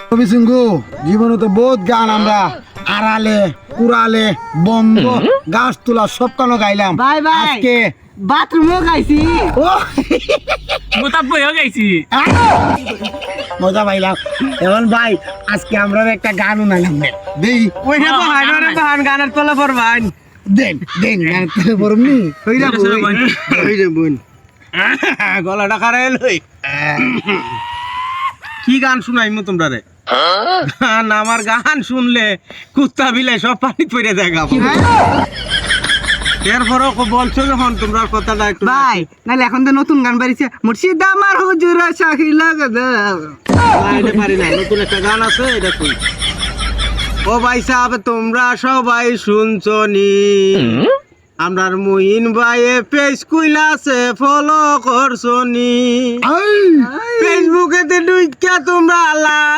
রবি সিংহু জীবনে তো বহুত গান আমরা আড়ালে কুড়ালে বন্ধ গাছ তোলা সব কানো গাইলাম ভাই ভাই আজকে বাথরুমও গাইছি ও গোটা বইও গাইছি মজা পাইলাম এখন ভাই আজকে আমরা একটা গান উনাইলাম দেই ওইটা তো হাইডারে তো হান গানের তলে পড়বান দেন দেন গান তুলে পড়মনি কইরা বই কইরা বই গলাটা খারাই লই কি গান শুনাইমু তোমরা রে গান আমার গান শুনলে কুত্তা বিলে সব পানি পড়ে দেখাবো এরপরও বলছো যখন তোমরা কথাটা একটু ভাই নাহলে এখন তো নতুন গান বাড়িছে মুর্শিদ আমার হুজুর শাহি লাগা এটা পারি না নতুন একটা গান আছে এটা কই ও ভাই সাহেব তোমরা সবাই শুনছো নি আমরার মুইন ভাইয়ে পেজ কইলাছে ফলো করছো নি ফেসবুকে তে ঢুইকা তোমরা